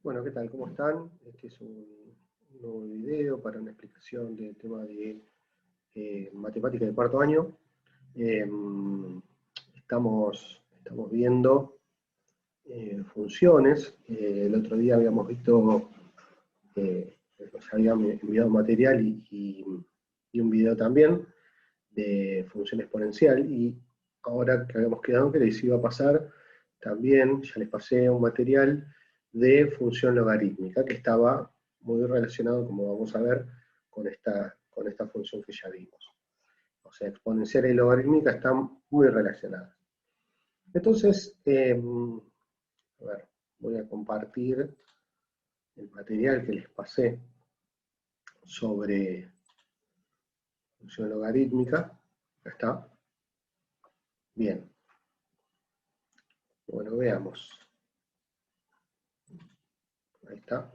Bueno, ¿qué tal? ¿Cómo están? Este es un nuevo video para una explicación del tema de matemática de cuarto año. Eh, estamos viendo funciones. El otro día habíamos visto, nos habían enviado material y un video también de función exponencial. Y ahora que habíamos quedado que les iba a pasar también, ya les pasé un material de función logarítmica que estaba muy relacionado, como vamos a ver, con esta función que ya vimos. O sea, exponencial y logarítmica están muy relacionadas. Entonces, a ver, voy a compartir el material que les pasé sobre función logarítmica. Acá está. Bien. Bueno, veamos. Ahí está.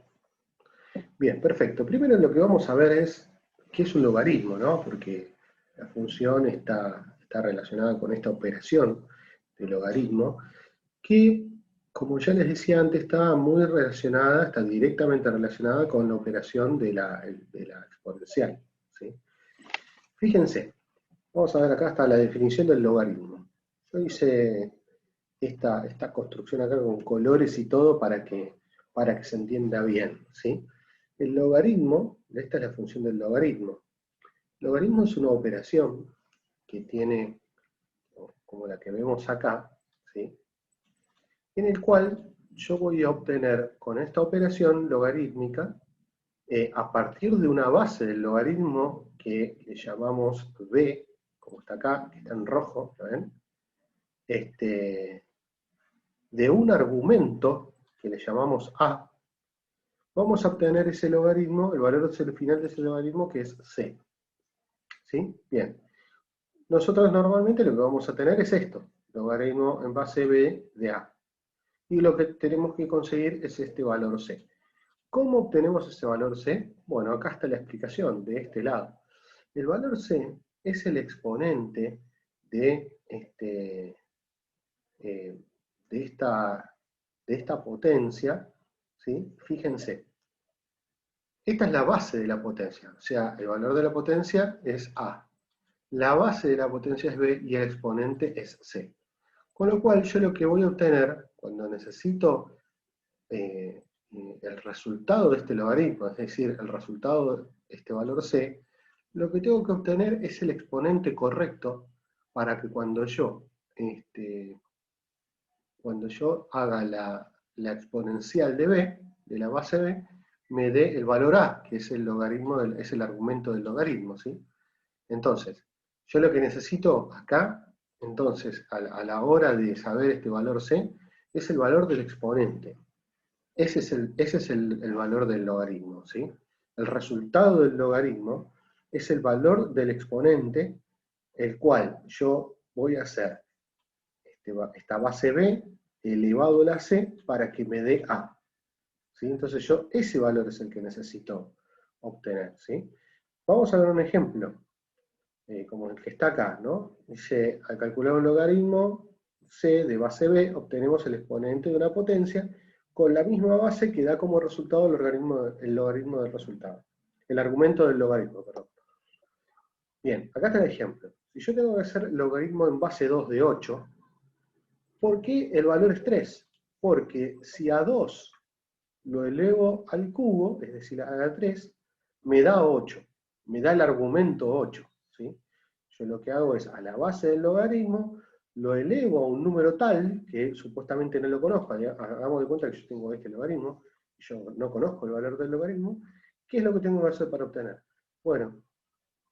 Bien, perfecto. Primero lo que vamos a ver es qué es un logaritmo, ¿no? Porque la función está relacionada con esta operación de logaritmo, que, como ya les decía antes, está muy relacionada, está directamente relacionada con la operación de la exponencial, ¿sí? Fíjense, vamos a ver acá está la definición del logaritmo. Yo hice esta construcción acá con colores y todo para que se entienda bien, ¿sí? El logaritmo, esta es la función del logaritmo. El logaritmo es una operación que tiene, como la que vemos acá, ¿sí? En el cual yo voy a obtener con esta operación logarítmica, a partir de una base del logaritmo que le llamamos b, como está acá, que está en rojo, ¿lo ven? De un argumento que le llamamos a, vamos a obtener ese logaritmo, el valor final de ese logaritmo, que es c. ¿Sí? Bien. Nosotros normalmente lo que vamos a tener es esto, logaritmo en base b de a. Y lo que tenemos que conseguir es este valor c. ¿Cómo obtenemos ese valor c? Bueno, acá está la explicación de este lado. El valor c es el exponente de, de, esta potencia, ¿sí? Fíjense. Esta es la base de la potencia, o sea, el valor de la potencia es a. La base de la potencia es b y el exponente es c. Con lo cual, yo lo que voy a obtener cuando necesito el resultado de este logaritmo, es decir, el resultado de este valor c, lo que tengo que obtener es el exponente correcto para que cuando yo haga la exponencial de b, de la base b, me dé el valor a, que es el logaritmo, es el argumento del logaritmo, ¿sí? Entonces, yo lo que necesito acá, entonces, a la hora de saber este valor c, es el valor del exponente. Ese es el valor del logaritmo, ¿sí? El resultado del logaritmo es el valor del exponente, el cual yo voy a hacer esta base b elevado a la c para que me dé a. ¿Sí? Entonces ese valor es el que necesito obtener, ¿sí? Vamos a ver un ejemplo, como el que está acá, ¿no? Dice, al calcular un logaritmo c de base b, obtenemos el exponente de una potencia con la misma base que da como resultado el logaritmo del resultado. El argumento del logaritmo, perdón. Bien, acá está el ejemplo. Si yo tengo que hacer logaritmo en base 2 de 8, ¿por qué el valor es 3? Porque si a 2 lo elevo al cubo, es decir, a la 3, me da 8, me da el argumento 8, ¿sí? Yo lo que hago es, a la base del logaritmo, lo elevo a un número tal, que supuestamente no lo conozco, hagamos de cuenta que yo tengo este logaritmo, y yo no conozco el valor del logaritmo, ¿qué es lo que tengo que hacer para obtener? Bueno,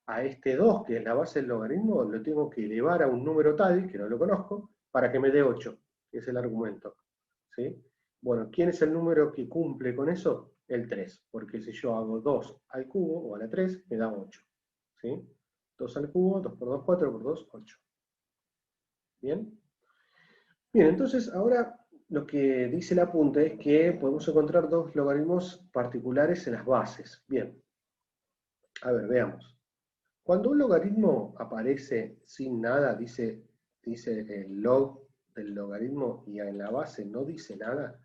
a este 2, que es la base del logaritmo, lo tengo que elevar a un número tal, que no lo conozco, para que me dé 8, que es el argumento, ¿sí? Bueno, ¿quién es el número que cumple con eso? El 3, porque si yo hago 2 al cubo, o a la 3, me da 8, ¿sí? 2 al cubo, 2 por 2, 4 por 2, 8. ¿Bien? Bien, entonces ahora lo que dice el apunte es que podemos encontrar dos logaritmos particulares en las bases. Bien, a ver, veamos. Cuando un logaritmo aparece sin nada, dice el log del logaritmo y en la base no dice nada,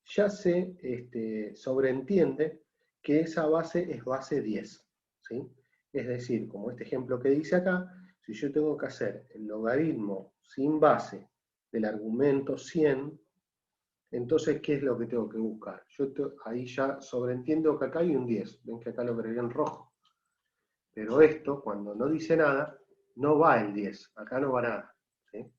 ya se sobreentiende que esa base es base 10, ¿sí? Es decir, como este ejemplo que dice acá, si yo tengo que hacer el logaritmo sin base del argumento 100, entonces, ¿qué es lo que tengo que buscar? Ahí ya sobreentiendo que acá hay un 10, ven que acá lo agregué en rojo. Pero esto, cuando no dice nada, no va el 10, acá no va nada, ¿sí?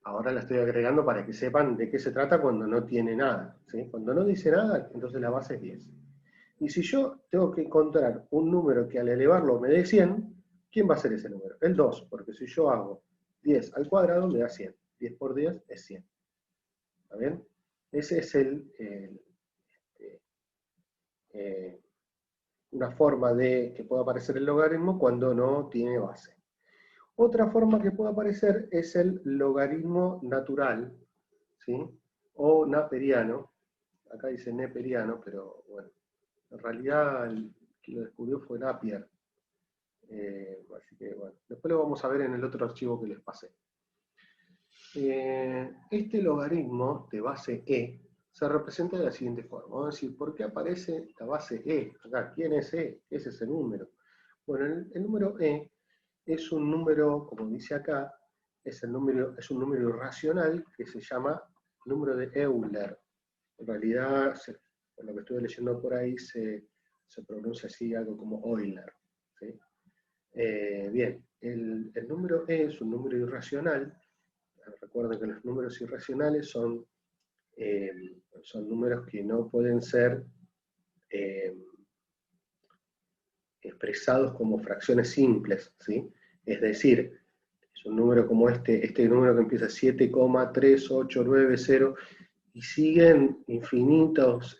Ahora la estoy agregando para que sepan de qué se trata cuando no tiene nada, ¿sí? Cuando no dice nada, entonces la base es 10. Y si yo tengo que encontrar un número que al elevarlo me dé 100, ¿quién va a ser ese número? El 2, porque si yo hago 10 al cuadrado me da 100. 10 por 10 es 100. ¿Está bien? Ese es eh, una forma de que pueda aparecer el logaritmo cuando no tiene base. Otra forma que puede aparecer es el logaritmo natural, ¿sí? O naperiano. Acá dice neperiano, pero bueno, en realidad el que lo descubrió fue Napier. Así que bueno, después lo vamos a ver en el otro archivo que les pasé. Este logaritmo de base E se representa de la siguiente forma. Vamos a decir, ¿por qué aparece la base E? Acá, ¿quién es E? ¿Qué es ese número? Bueno, el número E es un número, como dice acá, es un número irracional que se llama número de Euler. En realidad, por lo que estuve leyendo por ahí, se pronuncia así algo como Euler, ¿sí? Bien, el número E es un número irracional. Recuerden que los números irracionales son números que no pueden ser eh, expresados como fracciones simples, ¿sí? Es decir, es un número como este número que empieza 7,3890 y siguen infinitos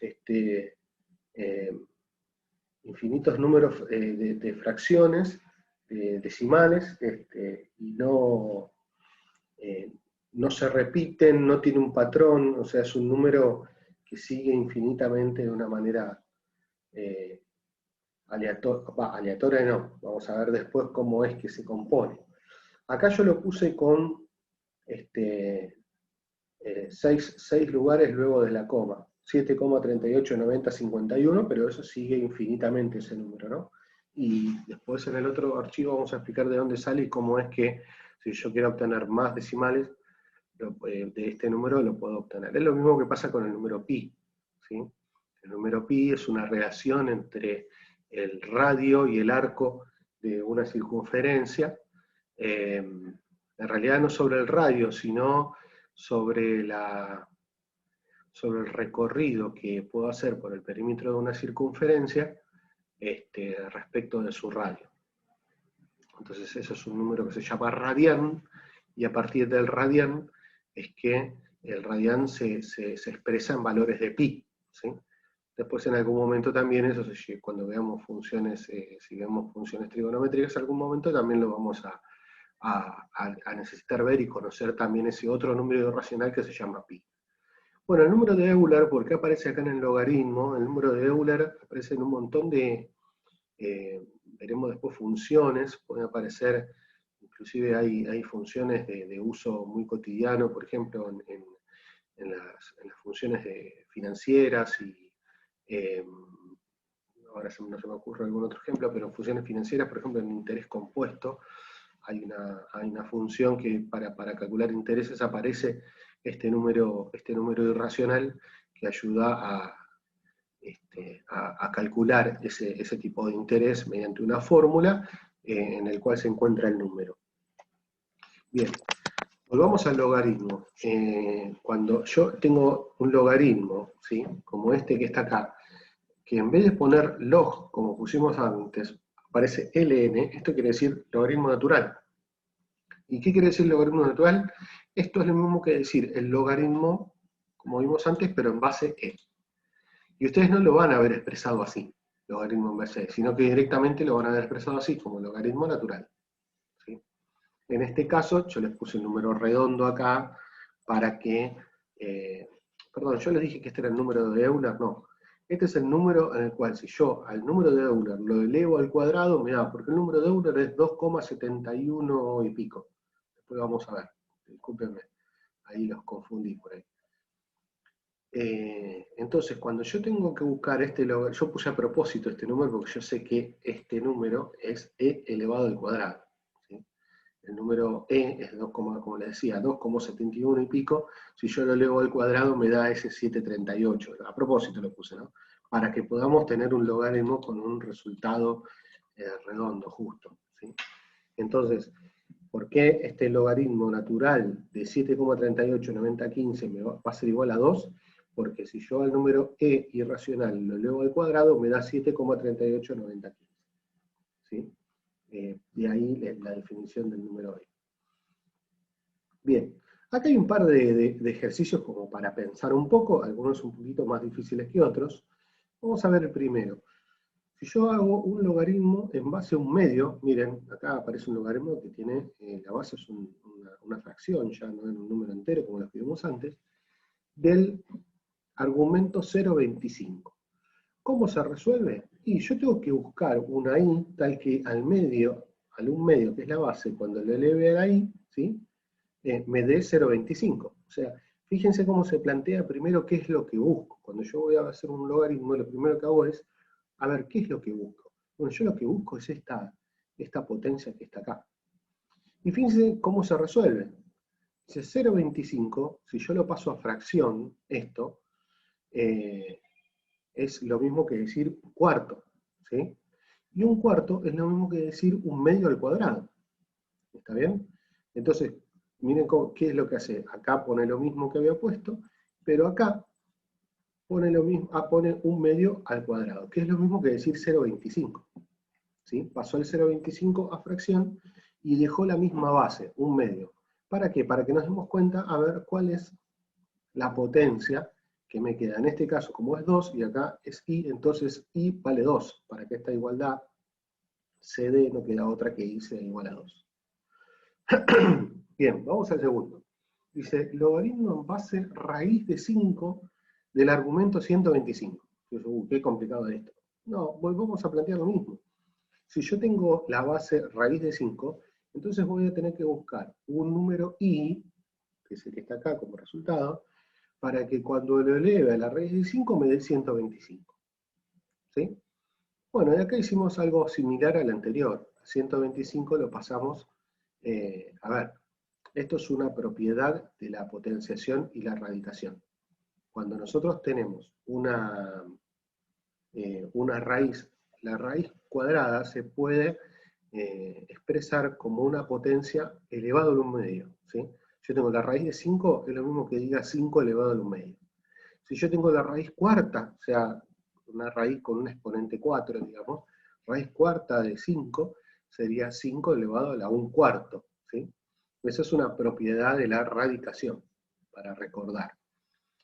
números de fracciones decimales, y no se repiten, no tiene un patrón, o sea, es un número que sigue infinitamente de una manera aleatoria no, vamos a ver después cómo es que se compone. Acá yo lo puse con 6 lugares luego de la coma, 7,389051, pero eso sigue infinitamente ese número, ¿no? Y después en el otro archivo vamos a explicar de dónde sale y cómo es que, si yo quiero obtener más decimales de este número, lo puedo obtener. Es lo mismo que pasa con el número pi, ¿sí? El número pi es una relación entre el radio y el arco de una circunferencia, en realidad no sobre el radio, sino sobre el recorrido que puedo hacer por el perímetro de una circunferencia respecto de su radio. Entonces eso es un número que se llama radián, y a partir del radián es que el radián se expresa en valores de pi, ¿sí? Después en algún momento también, cuando veamos funciones, si vemos funciones trigonométricas, en algún momento también lo vamos a necesitar ver y conocer también ese otro número irracional que se llama pi. Bueno, el número de Euler, ¿por qué aparece acá en el logaritmo? El número de Euler aparece en un montón de, veremos después funciones, pueden aparecer, inclusive hay funciones de uso muy cotidiano, por ejemplo, en las funciones financieras y ahora no se me ocurre algún otro ejemplo, pero en funciones financieras, por ejemplo, en interés compuesto, hay una función que para calcular intereses aparece este número irracional que ayuda a calcular ese tipo de interés mediante una fórmula en el cual se encuentra el número. Bien, volvamos al logaritmo. Cuando yo tengo un logaritmo, ¿sí? Como este que está acá, que en vez de poner log, como pusimos antes, aparece ln, esto quiere decir logaritmo natural. ¿Y qué quiere decir logaritmo natural? Esto es lo mismo que decir el logaritmo, como vimos antes, pero en base e. Y ustedes no lo van a haber expresado así, logaritmo en base e, sino que directamente lo van a haber expresado así, como logaritmo natural, ¿sí? En este caso, yo les puse un número redondo acá para que, perdón, yo les dije que este era el número de Euler, no. Este es el número en el cual si yo al número de Euler lo elevo al cuadrado, me da, porque el número de Euler es 2,71 y pico. Después vamos a ver, discúlpenme, ahí los confundí por ahí. Entonces, cuando yo tengo que buscar este logaritmo, yo puse a propósito este número porque yo sé que este número es e elevado al cuadrado. ¿Sí? El número e es 2, como le decía, 2,71 y pico. Si yo lo elevo al cuadrado me da ese 738. A propósito lo puse, ¿no? Para que podamos tener un logaritmo con un resultado redondo, justo. ¿Sí? Entonces, ¿por qué este logaritmo natural de 7,389015 me va a ser igual a 2? Porque si yo al número e irracional lo elevo al cuadrado, me da 7,389015. ¿Sí? De ahí la definición del número e. Bien, acá hay un par de ejercicios como para pensar un poco, algunos un poquito más difíciles que otros. Vamos a ver el primero. Si yo hago un logaritmo en base a un medio, miren, acá aparece un logaritmo que tiene, la base es una fracción, ya no es un número entero como lo que vimos antes, del argumento 0,25. ¿Cómo se resuelve? Y yo tengo que buscar una i tal que al un medio que es la base, cuando lo eleve a la i, ¿sí? Me dé 0,25. O sea, fíjense cómo se plantea primero qué es lo que busco. Cuando yo voy a hacer un logaritmo, lo primero que hago es, a ver, ¿qué es lo que busco? Bueno, yo lo que busco es esta potencia que está acá. Y fíjense cómo se resuelve. Dice 0,25, si yo lo paso a fracción, esto, es lo mismo que decir un cuarto, ¿sí? Y un cuarto es lo mismo que decir un medio al cuadrado. ¿Está bien? Entonces, miren qué es lo que hace. Acá pone lo mismo que había puesto, pero acá pone lo mismo, pone un medio al cuadrado, que es lo mismo que decir 0,25. ¿Sí? Pasó el 0,25 a fracción y dejó la misma base, un medio. ¿Para qué? Para que nos demos cuenta a ver cuál es la potencia que me queda. En este caso, como es 2 y acá es i, entonces i vale 2. Para que esta igualdad se dé, no queda otra que i sea igual a 2. Bien, vamos al segundo. Dice, logaritmo en base raíz de 5 del argumento 125. Qué complicado es esto. No, vamos a plantear lo mismo. Si yo tengo la base raíz de 5, entonces voy a tener que buscar un número i, que es el que está acá como resultado, para que cuando lo eleve a la raíz de 5 me dé 125. ¿Sí? Bueno, y acá hicimos algo similar al anterior. 125 lo pasamos, a ver, esto es una propiedad de la potenciación y la radicación. Cuando nosotros tenemos una raíz, la raíz cuadrada se puede expresar como una potencia elevado al 1 medio. ¿Sí? Yo tengo la raíz de 5, es lo mismo que diga 5 elevado al 1 medio. Si yo tengo la raíz cuarta, o sea, una raíz con un exponente 4, digamos, raíz cuarta de 5 sería 5 elevado a la 1 cuarto. ¿Sí? Esa es una propiedad de la radicación, para recordar.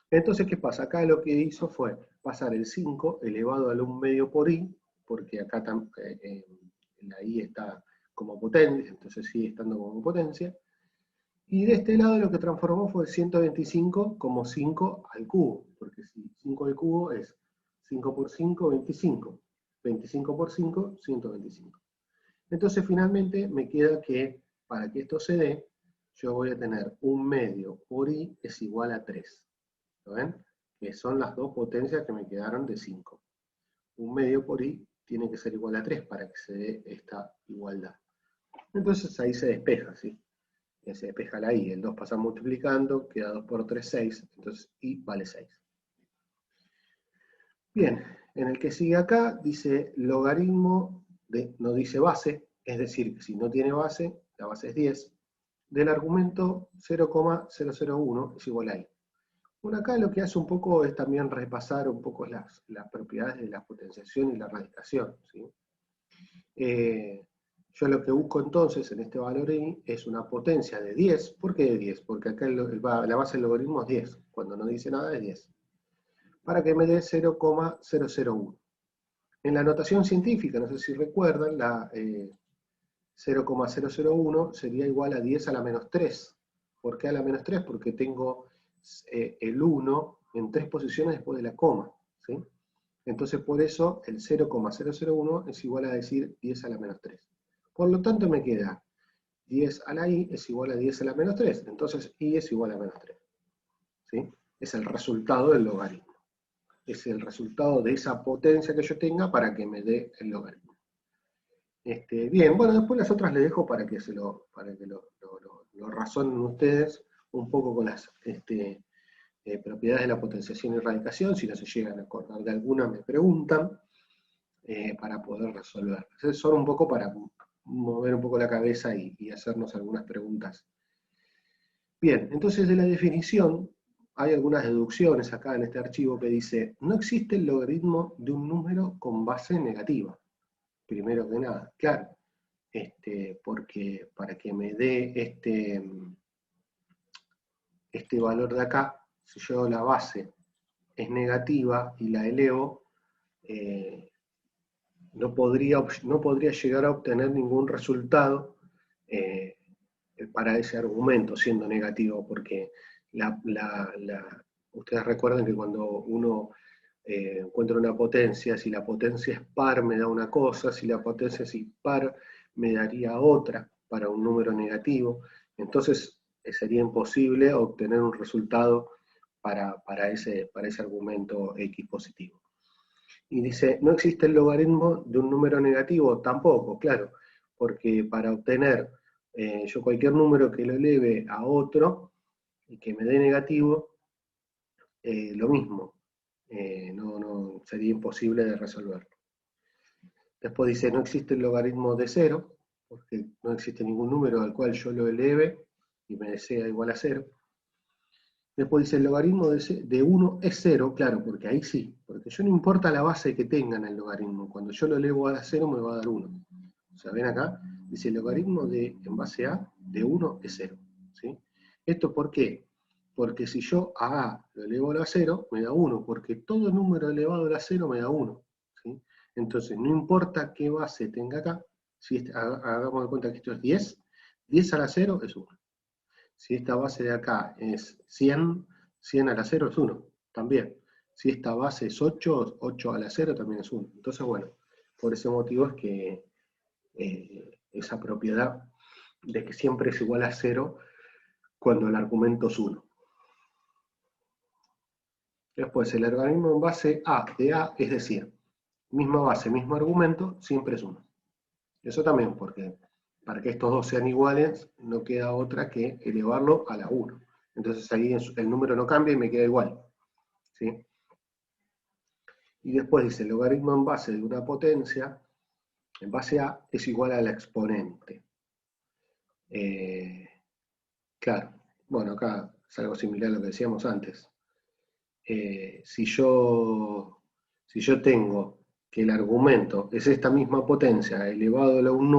Entonces, ¿qué pasa? Acá lo que hizo fue pasar el 5 elevado al 1 medio por i, porque acá la i está como potencia, entonces sigue estando como potencia. Y de este lado lo que transformó fue 125 como 5 al cubo, porque si 5 al cubo es 5 por 5, 25. 25 por 5, 125. Entonces finalmente me queda que para que esto se dé, yo voy a tener 1 medio por i es igual a 3. ¿Lo ven? Que son las dos potencias que me quedaron de 5. 1 medio por i tiene que ser igual a 3 para que se dé esta igualdad. Entonces ahí se despeja, ¿sí? Se despeja la i, el 2 pasa multiplicando, queda 2 por 3, 6, entonces i vale 6. Bien, en el que sigue acá dice logaritmo, no dice base, es decir, que si no tiene base, la base es 10, del argumento 0,001 es igual a i. Bueno, acá lo que hace un poco es también repasar un poco las propiedades de la potenciación y la radicación, ¿sí? Yo lo que busco entonces en este valor i es una potencia de 10. ¿Por qué de 10? Porque acá la base del logaritmo es 10. Cuando no dice nada es 10. Para que me dé 0,001. En la notación científica, no sé si recuerdan, la 0,001 sería igual a 10 a la menos 3. ¿Por qué a la menos 3? Porque tengo el 1 en 3 posiciones después de la coma. ¿Sí? Entonces por eso el 0,001 es igual a decir 10 a la menos 3. Por lo tanto me queda 10 a la i es igual a 10 a la menos 3. Entonces i es igual a menos 3. ¿Sí? es el resultado del logaritmo. Es el resultado de esa potencia que yo tenga para que me dé el logaritmo. Bien, bueno, después las otras les dejo para que lo razonen ustedes un poco con las propiedades de la potenciación y radicación. Si no se llegan a acordar de alguna, me preguntan para poder resolver. Son un poco para mover un poco la cabeza y hacernos algunas preguntas. Bien, entonces de la definición hay algunas deducciones acá en este archivo que dice: no existe el logaritmo de un número con base negativa. Primero que nada, claro, porque para que me dé este valor de acá, si yo la base es negativa y la elevo, no podría llegar a obtener ningún resultado para ese argumento siendo negativo, porque ustedes recuerden que cuando uno encuentra una potencia, si la potencia es par me da una cosa, si la potencia es impar me daría otra para un número negativo, entonces sería imposible obtener un resultado para ese argumento X positivo. Y dice, no existe el logaritmo de un número negativo, tampoco, claro, porque para obtener yo cualquier número que lo eleve a otro y que me dé negativo, lo mismo, no sería imposible de resolverlo. Después dice, no existe el logaritmo de 0, porque no existe ningún número al cual yo lo eleve y me sea igual a 0. Después dice, el logaritmo de 1 es 0, claro, porque ahí sí, porque yo no importa la base que tenga en el logaritmo, cuando yo lo elevo a 0 me va a dar 1. O sea, ven acá, dice el logaritmo en base a de 1 es 0. ¿Sí? ¿Esto por qué? Porque si yo a lo elevo a 0, me da 1, porque todo número elevado a 0 me da 1. ¿Sí? Entonces, no importa qué base tenga acá, si hagamos de cuenta que esto es 10, 10 a la 0 es 1. Si esta base de acá es 100, 100 a la 0 es 1, también. Si esta base es 8, 8 a la 0 también es 1. Entonces, bueno, por ese motivo es que esa propiedad de que siempre es igual a 0 cuando el argumento es 1. Después, el logaritmo en base A de A, es decir, misma base, mismo argumento, siempre es 1. Eso también, porque para que estos dos sean iguales, no queda otra que elevarlo a la 1. Entonces ahí el número no cambia y me queda igual. ¿Sí? Y después dice, el logaritmo en base de una potencia, en base A, es igual a la exponente. Claro, bueno, acá es algo similar a lo que decíamos antes. Si yo tengo que el argumento es esta misma potencia elevado a un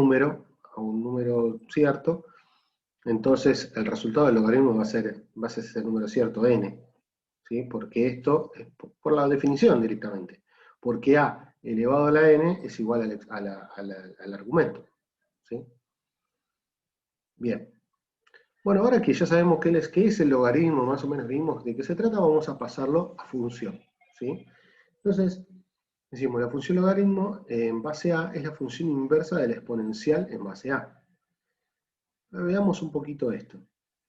número cierto, entonces el resultado del logaritmo va a ser ese número cierto, n. ¿Sí? Porque esto es por la definición directamente. Porque a elevado a la n es igual al argumento. ¿Sí? Bien. Bueno, ahora que ya sabemos qué es el logaritmo, más o menos vimos de qué se trata, vamos a pasarlo a función. ¿Sí? Entonces, decimos, la función logaritmo en base a es la función inversa de la exponencial en base a. Ahora veamos un poquito esto.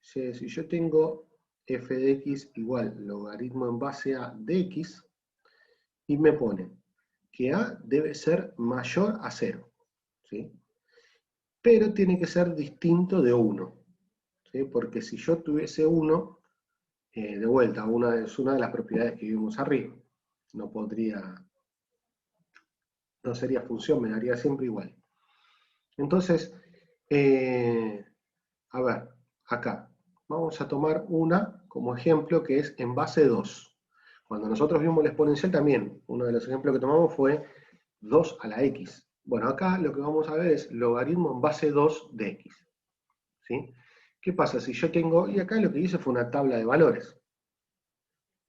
Si yo tengo f de x igual logaritmo en base a de x, y me pone que a debe ser mayor a 0. ¿Sí? Pero tiene que ser distinto de 1. ¿Sí? Porque si yo tuviese 1, de vuelta, es una de las propiedades que vimos arriba. No sería función, me daría siempre igual. Entonces, a ver, acá, vamos a tomar una como ejemplo que es en base 2. Cuando nosotros vimos la exponencial también, uno de los ejemplos que tomamos fue 2 a la x. Bueno, acá lo que vamos a ver es logaritmo en base 2 de x. ¿Sí? ¿Qué pasa si yo tengo, y acá lo que hice fue una tabla de valores?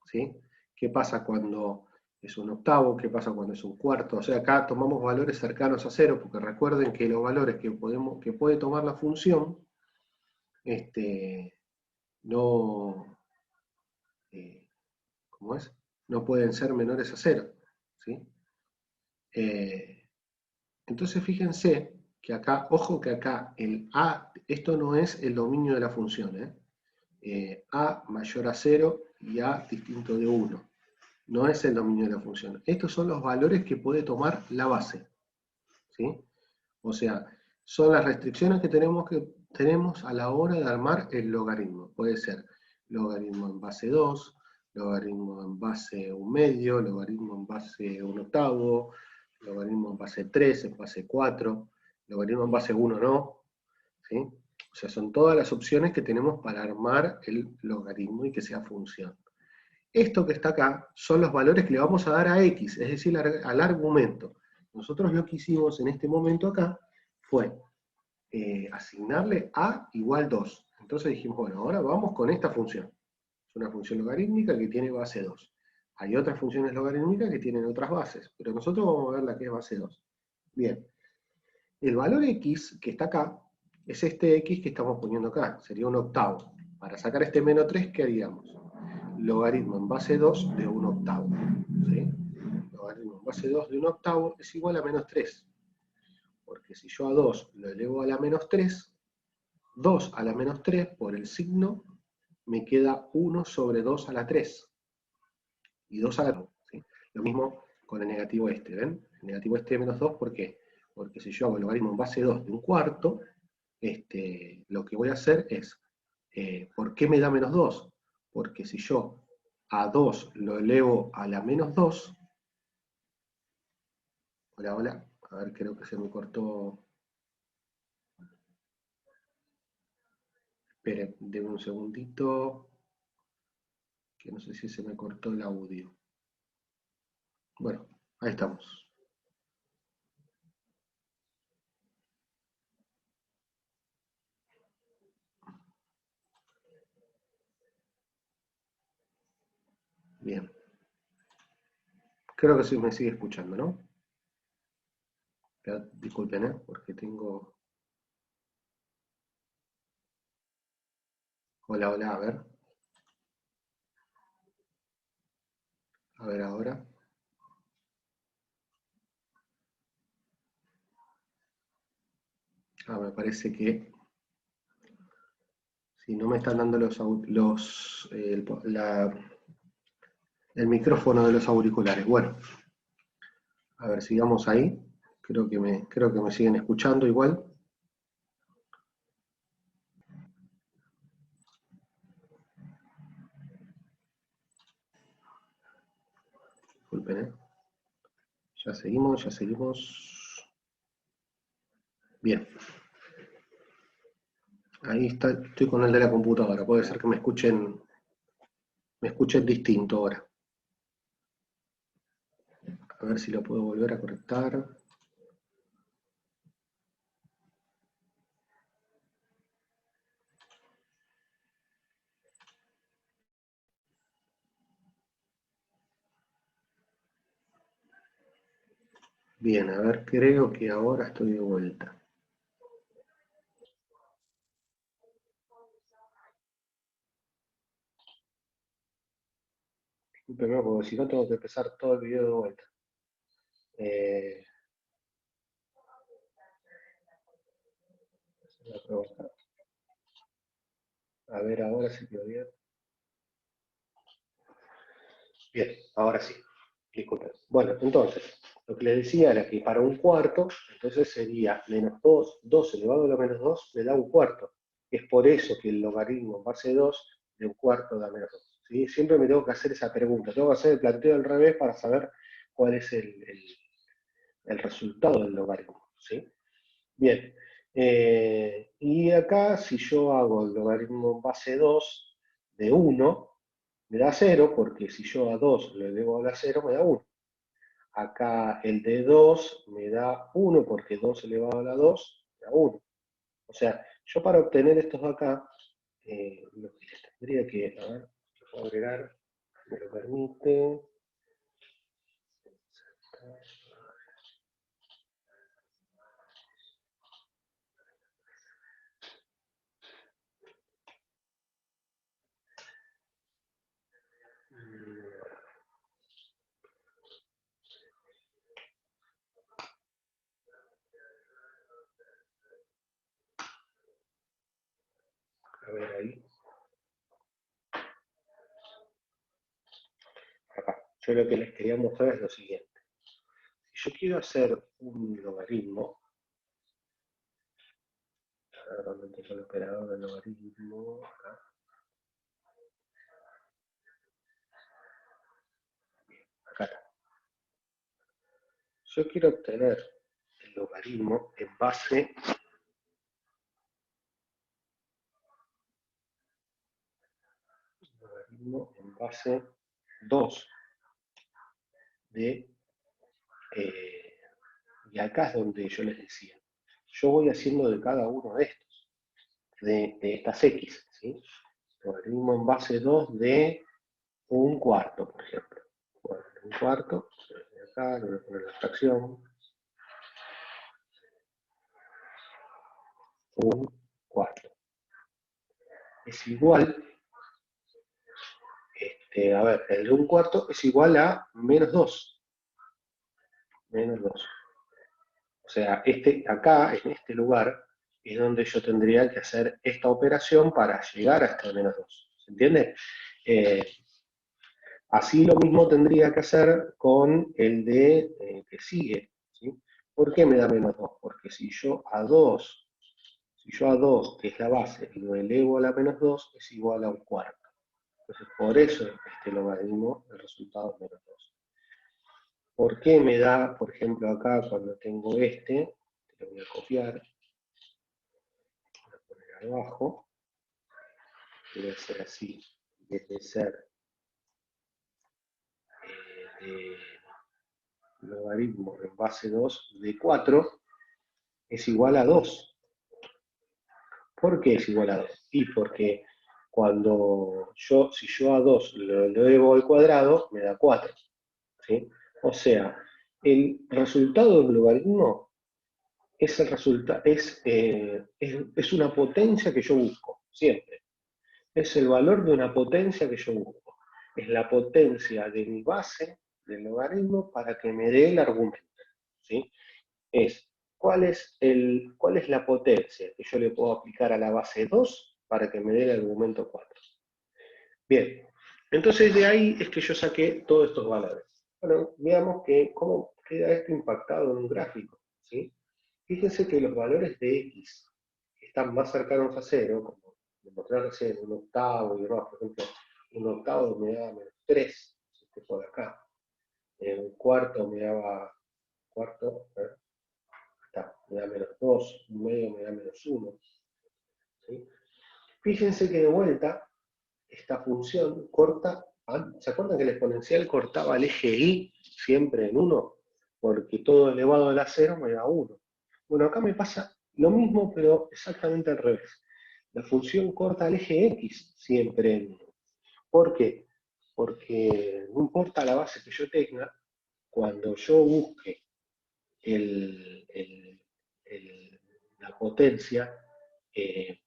¿Sí? ¿Qué pasa cuando es un octavo? ¿Qué pasa cuando es un cuarto? O sea, acá tomamos valores cercanos a 0, porque recuerden que los valores que puede tomar la función, no, ¿cómo es? No pueden ser menores a 0. ¿Sí? Entonces fíjense que acá, ojo que acá el a, esto no es el dominio de la función, a mayor a 0 y A distinto de 1. No es el dominio de la función. Estos son los valores que puede tomar la base, ¿sí? O sea, son las restricciones que tenemos a la hora de armar el logaritmo. Puede ser logaritmo en base 2, logaritmo en base 1/2, logaritmo en base 1/8, logaritmo en base 3, en base 4, logaritmo en base 1 no, ¿sí? O sea, son todas las opciones que tenemos para armar el logaritmo y que sea función. Esto que está acá son los valores que le vamos a dar a x, es decir, al argumento. Nosotros lo que hicimos en este momento acá fue asignarle a igual 2. Entonces dijimos, bueno, ahora vamos con esta función. Es una función logarítmica que tiene base 2. Hay otras funciones logarítmicas que tienen otras bases, pero nosotros vamos a ver la que es base 2. Bien, el valor x que está acá es este x que estamos poniendo acá, sería 1/8. Para sacar este menos 3, ¿qué haríamos? Logaritmo en base 2 de 1/8. ¿Sí? Logaritmo en base 2 de 1/8 es igual a menos 3. Porque si yo a 2 lo elevo a la menos 3, 2 a la menos 3 por el signo me queda 1 sobre 2 a la 3. Y 2 a la 2. ¿Sí? Lo mismo con el negativo este, ¿ven? El negativo este de menos 2, ¿por qué? Porque si yo hago el logaritmo en base 2 de 1/4, lo que voy a hacer es, ¿por qué me da menos 2? Porque si yo a 2 lo elevo a la menos 2, hola, hola, a ver, creo que se me cortó. Esperen, denme un segundito, que no sé si se me cortó el audio. Bueno, ahí estamos. Bien. Creo que sí me sigue escuchando, ¿no? Disculpen, porque tengo... Hola, hola, a ver. A ver ahora. Me parece que si no me están dando el micrófono de los auriculares. Bueno, a ver, sigamos ahí. Creo que me siguen escuchando igual. Disculpen, Ya seguimos, ya seguimos. Bien. Ahí está, estoy con el de la computadora. Puede ser que me escuchen distinto ahora. A ver si lo puedo volver a conectar. Bien, a ver, creo que ahora estoy de vuelta. Disculpenme, porque si no tengo que empezar todo el video de vuelta. Eh, a ver, ahora sí quedó bien. Bien, ahora sí. Disculpen. Bueno, entonces, lo que les decía era que para un cuarto, entonces sería menos 2, 2 elevado a la menos 2 me da un cuarto. Es por eso que el logaritmo en base 2 de un cuarto da menos 2. ¿Sí? Siempre me tengo que hacer esa pregunta. Tengo que hacer el planteo al revés para saber cuál es el resultado del logaritmo. ¿Sí? Bien. Y acá, si yo hago el logaritmo en base 2 de 1, me da 0, porque si yo a 2 lo elevo a la 0, me da 1. Acá el de 2 me da 1, porque 2 elevado a la 2 me da 1. O sea, yo para obtener estos de acá, lo que tendría que, a ver, lo puedo agregar, me lo permite. A ver ahí. yo lo que les quería mostrar es lo siguiente. Si yo quiero hacer un logaritmo, a ver dónde tengo el operador del logaritmo, acá. Acá está. Yo quiero obtener el logaritmo en base en base 2 de, y acá es donde yo les decía, yo voy haciendo de cada uno de estos, de estas X, ¿sí? Logaritmo en base 2 de un cuarto, por ejemplo. Bueno, un cuarto, acá le voy a poner la fracción, un cuarto. Es igual, a ver, el de un cuarto es igual a menos 2. Menos 2. O sea, acá, en este lugar, es donde yo tendría que hacer esta operación para llegar hasta el menos 2. ¿Se entiende? Así lo mismo tendría que hacer con el de que sigue. ¿Sí? ¿Por qué me da menos 2? Porque si yo a 2, que es la base, lo elevo a la menos 2, es igual a un cuarto. Entonces, por eso este logaritmo, el resultado es menos 2. ¿Por qué me da, por ejemplo, acá cuando tengo lo voy a copiar, voy a poner abajo, voy a hacer así, debe ser de logaritmo en base 2 de 4 es igual a 2. ¿Por qué es igual a 2? Y porque si yo a 2 lo elevo al cuadrado, me da 4. ¿Sí? O sea, el resultado de un logaritmo es una potencia que yo busco, siempre. Es el valor de una potencia que yo busco. Es la potencia de mi base del logaritmo para que me dé el argumento. ¿Sí? ¿Cuál es la potencia que yo le puedo aplicar a la base 2 para que me dé el argumento 4? Bien, entonces de ahí es que yo saqué todos estos valores. Bueno, veamos cómo queda esto impactado en un gráfico. ¿Sí? Fíjense que los valores de x que están más cercanos a 0, como demostré recién, un octavo y demás, por ejemplo, un octavo me da menos 3, este por acá. Un cuarto me daba, me da menos 2, un medio me da menos 1. ¿Sí? Fíjense que de vuelta, esta función corta, ¿se acuerdan que el exponencial cortaba el eje y siempre en 1? Porque todo elevado a la 0 me da 1. Bueno, acá me pasa lo mismo, pero exactamente al revés. La función corta el eje x siempre en 1. ¿Por qué? Porque no importa la base que yo tenga, cuando yo busque la potencia y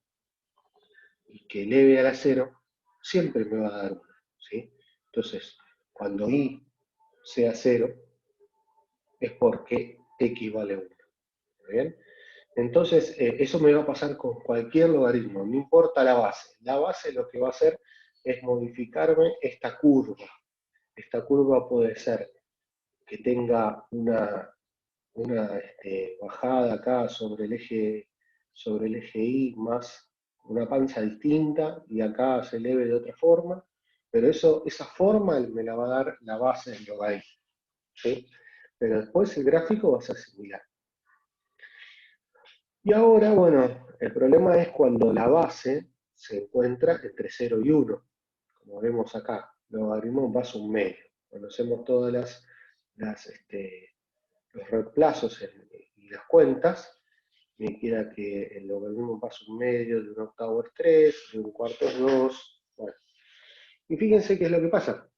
que eleve a la 0, siempre me va a dar 1. ¿Sí? Entonces, cuando i sea 0, es porque x vale 1. ¿Bien? Entonces, eso me va a pasar con cualquier logaritmo, no importa la base. La base lo que va a hacer es modificarme esta curva. Esta curva puede ser que tenga una bajada acá sobre el eje y más una panza distinta, y acá se eleve de otra forma, pero esa forma me la va a dar la base del logaritmo. ¿Sí? Pero después el gráfico va a ser similar. Y ahora, bueno, el problema es cuando la base se encuentra entre 0 y 1. Como vemos acá, logaritmo en base 1 medio. Conocemos todas los reemplazos y las cuentas. Me queda que el logaritmo en base 1 medio, de un octavo es 3, de un cuarto es 2. Bueno. Y fíjense qué es lo que pasa.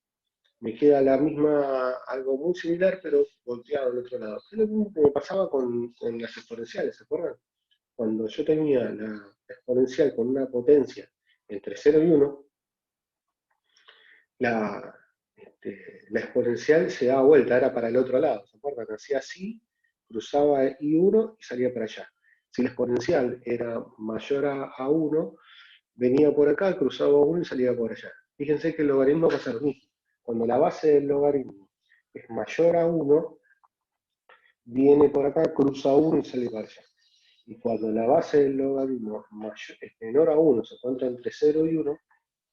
Me queda algo muy similar, pero volteado al otro lado. Es lo mismo que me pasaba con las exponenciales, ¿se acuerdan? Cuando yo tenía la exponencial con una potencia entre 0 y 1, la exponencial se daba vuelta, era para el otro lado, ¿se acuerdan? Hacía así, cruzaba I1 y salía para allá. Si la exponencial era mayor a 1, venía por acá, cruzaba 1 y salía por allá. Fíjense que el logaritmo va a ser lo mismo. cuando la base del logaritmo es mayor a 1, viene por acá, cruza 1 y sale para allá. Y cuando la base del logaritmo es menor a 1, se encuentra entre 0 y 1,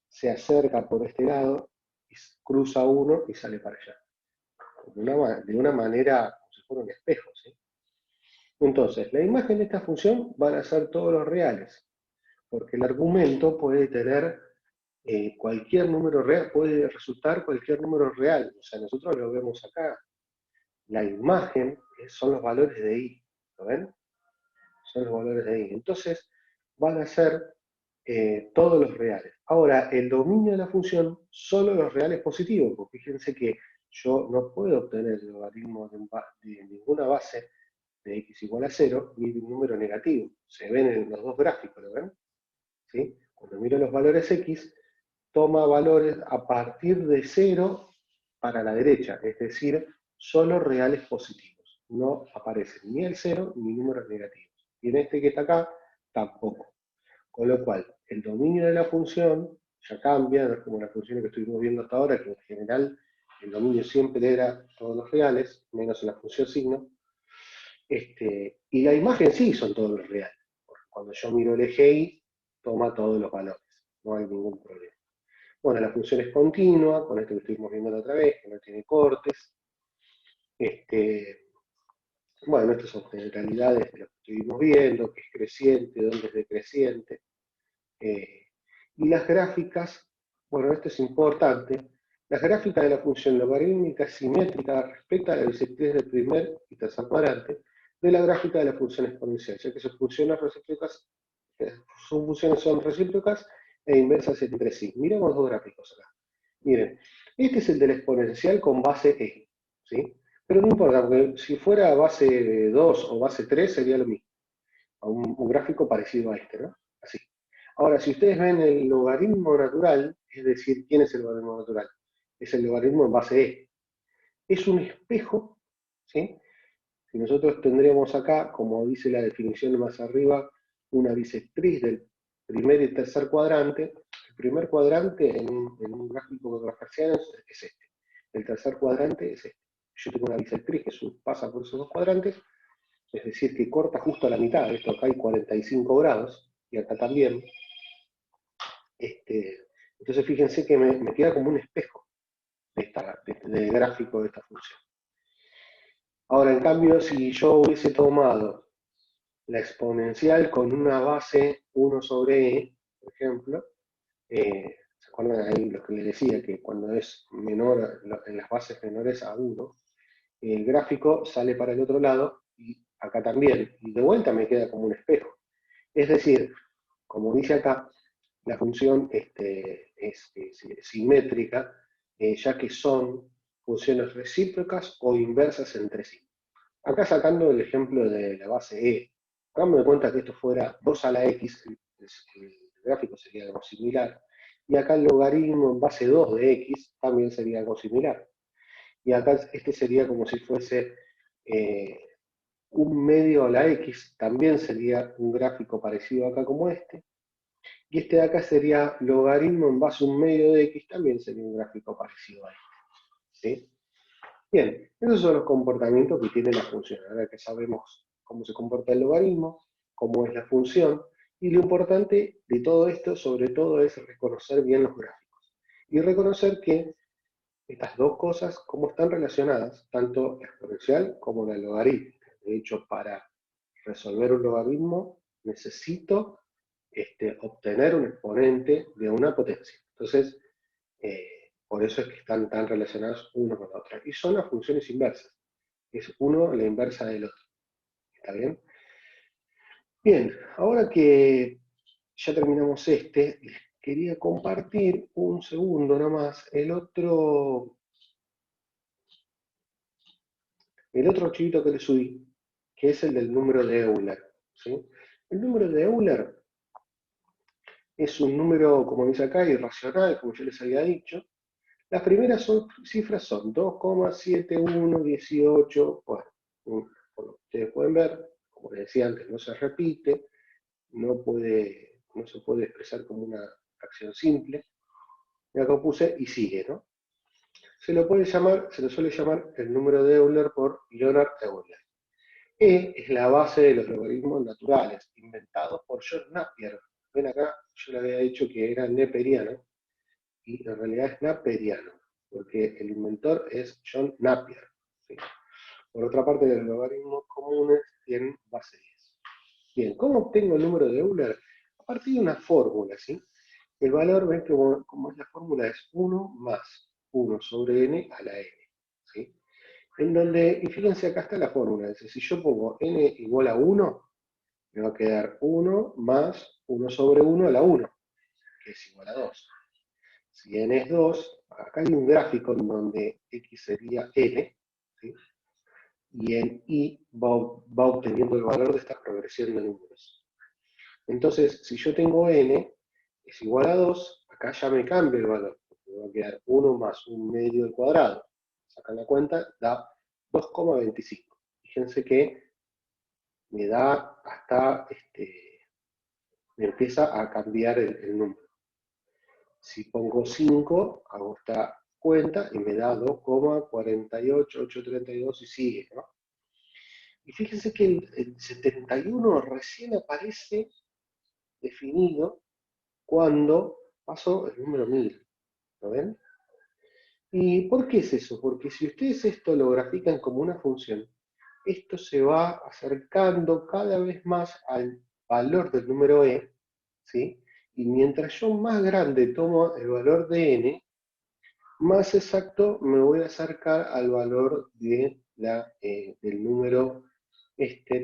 se acerca por este lado, y cruza 1 y sale para allá. De una manera, como si fuera un espejo, ¿sí? Entonces, la imagen de esta función van a ser todos los reales, porque el argumento puede tener cualquier número real, puede resultar cualquier número real. O sea, nosotros lo vemos acá. La imagen son los valores de i, ¿lo ven? Son los valores de i. Entonces, van a ser todos los reales. Ahora, el dominio de la función, solo los reales positivos, porque fíjense que yo no puedo obtener el logaritmo de ninguna base de x igual a 0, ni de un número negativo. Se ven en los dos gráficos, ¿lo ven? ¿Sí? Cuando miro los valores x, toma valores a partir de 0 para la derecha, es decir, solo reales positivos. No aparecen ni el 0 ni números negativos. Y en este que está acá, tampoco. Con lo cual, el dominio de la función ya cambia, no es como las funciones que estuvimos viendo hasta ahora, que en general el dominio siempre era todos los reales, menos en la función signo. Y la imagen sí son todos los reales, porque cuando yo miro el eje y, toma todos los valores, no hay ningún problema. Bueno, la función es continua, con esto que estuvimos viendo la otra vez, que no tiene cortes. Bueno, estas son generalidades de lo que estuvimos viendo, que es creciente, dónde es decreciente. Y las gráficas, bueno, esto es importante, las gráficas de la función logarítmica simétrica respecto a la bisectriz del primer y tercer cuadrante de la gráfica de la función exponencial, ya que sus funciones son recíprocas e inversas entre sí. Miremos dos gráficos acá. Miren, este es el del exponencial con base E, ¿sí? Pero no importa, porque si fuera base 2 o base 3 sería lo mismo. Un gráfico parecido a este, ¿no? Así. Ahora, si ustedes ven el logaritmo natural, es decir, ¿quién es el logaritmo natural? Es el logaritmo en base E. Es un espejo, ¿sí? Si nosotros tendríamos acá, como dice la definición más arriba, una bisectriz del primer y tercer cuadrante. El primer cuadrante en un gráfico cartesiano es este. El tercer cuadrante es este. Yo tengo una bisectriz que pasa por esos dos cuadrantes, es decir, que corta justo a la mitad. Esto acá hay 45 grados, y acá también. Entonces fíjense que me queda como un espejo del gráfico de esta función. Ahora, en cambio, si yo hubiese tomado la exponencial con una base 1 sobre e, por ejemplo, ¿se acuerdan ahí lo que les decía? Que cuando es menor, en las bases menores a 1, el gráfico sale para el otro lado, y acá también, y de vuelta me queda como un espejo. Es decir, como dice acá, la función es simétrica, ya que son funciones recíprocas o inversas entre sí. Acá sacando el ejemplo de la base E, hagamos de cuenta que esto fuera 2 a la x, el gráfico sería algo similar, y acá el logaritmo en base 2 de x también sería algo similar. Y acá este sería como si fuese un medio a la x, también sería un gráfico parecido acá como este. Y este de acá sería logaritmo en base a un medio de x, también sería un gráfico parecido a este. ¿Sí? Bien, esos son los comportamientos que tiene la función. Ahora que sabemos cómo se comporta el logaritmo, cómo es la función, y lo importante de todo esto, sobre todo, es reconocer bien los gráficos. Y reconocer que estas dos cosas, cómo están relacionadas, tanto la exponencial como la logarítmica. De hecho, para resolver un logaritmo necesito obtener un exponente de una potencia. Entonces, por eso es que están tan relacionados uno con la otra. Y son las funciones inversas. Es uno la inversa del otro. ¿Está bien? Bien, ahora que ya terminamos les quería compartir un segundo nomás el otro archivito que le subí, que es el del número de Euler. ¿Sí? El número de Euler es un número, como dice acá, irracional, como yo les había dicho. Las primeras cifras son 2,7118. Bueno, por lo que ustedes pueden ver, como les decía antes, no se repite, no se puede expresar como una fracción simple. Y acá puse y sigue, ¿no? se lo suele llamar el número de Euler por Leonard Euler. E es la base de los logaritmos naturales, inventados por John Napier. Ven acá, yo le había dicho que era neperiano, y en realidad es naperiano, porque el inventor es John Napier. ¿Sí? Por otra parte, los logaritmos comunes tienen base 10. Bien, ¿cómo obtengo el número de Euler? A partir de una fórmula, ¿sí? El valor, ven que como es la fórmula, es 1 más 1 sobre n a la n. ¿Sí? En donde, y fíjense, acá está la fórmula. Dice, si yo pongo n igual a 1, me va a quedar 1 más 1 sobre 1 a la 1, que es igual a 2. Si n es 2, acá hay un gráfico en donde x sería n, ¿sí? Y en y va obteniendo el valor de esta progresión de números. Entonces, si yo tengo n es igual a 2, acá ya me cambia el valor, porque me va a quedar 1 más 1 medio al cuadrado. Sacan la cuenta, da 2,25. Fíjense que me da hasta, me empieza a cambiar el número. Si pongo 5, hago esta cuenta y me da 2,48832 y sigue, ¿no? Y fíjense que el 71 recién aparece definido cuando pasó el número 1000, ¿lo ven? ¿Y por qué es eso? Porque si ustedes esto lo grafican como una función, esto se va acercando cada vez más al valor del número e, ¿sí? Y mientras yo más grande tomo el valor de n, más exacto me voy a acercar al valor de del número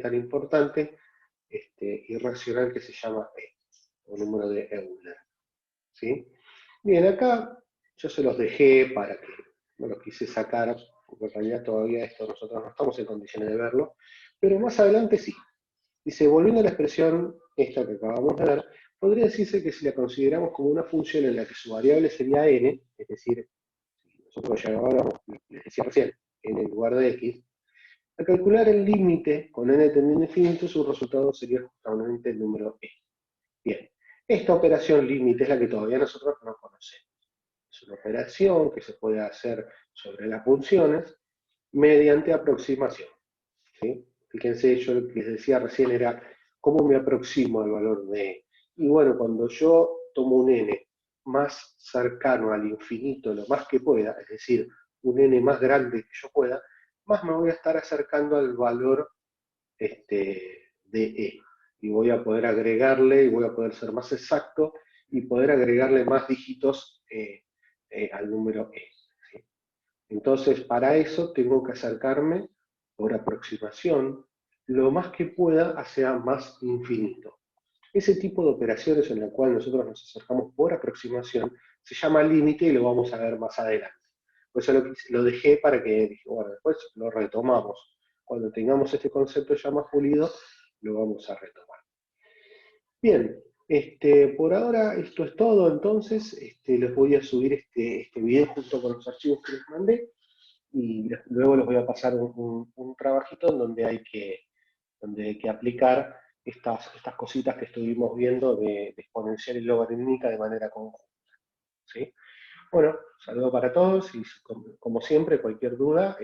tan importante, irracional, que se llama e, o número de Euler. ¿Sí? Bien, acá yo se los dejé para que no los quise sacar, porque en realidad todavía esto nosotros no estamos en condiciones de verlo, pero más adelante sí. Dice, volviendo a la expresión esta que acabamos de ver, podría decirse que si la consideramos como una función en la que su variable sería n, es decir, nosotros ya hablamos, les decía recién, n en lugar de x, al calcular el límite con n tendiendo a infinito, su resultado sería justamente el número e. Bien, esta operación límite es la que todavía nosotros no conocemos. Es una operación que se puede hacer sobre las funciones mediante aproximación. ¿Sí? Fíjense, yo lo que les decía recién era cómo me aproximo al valor de e. Y bueno, cuando yo tomo un n más cercano al infinito lo más que pueda, es decir, un n más grande que yo pueda, más me voy a estar acercando al valor de e. Y voy a poder agregarle, y voy a poder ser más exacto, y poder agregarle más dígitos al número e. ¿Sí? Entonces, para eso tengo que acercarme por aproximación lo más que pueda hacia más infinito. Ese tipo de operaciones en la cual nosotros nos acercamos por aproximación se llama límite y lo vamos a ver más adelante. Por eso lo dejé para que, dije, bueno, después lo retomamos. Cuando tengamos este concepto ya más pulido, lo vamos a retomar. Bien, por ahora esto es todo, entonces les voy a subir este video junto con los archivos que les mandé y luego les voy a pasar un trabajito en donde hay que aplicar estas cositas que estuvimos viendo de exponencial y logarítmica de manera conjunta. ¿Sí? Bueno, saludo para todos y como siempre, cualquier duda,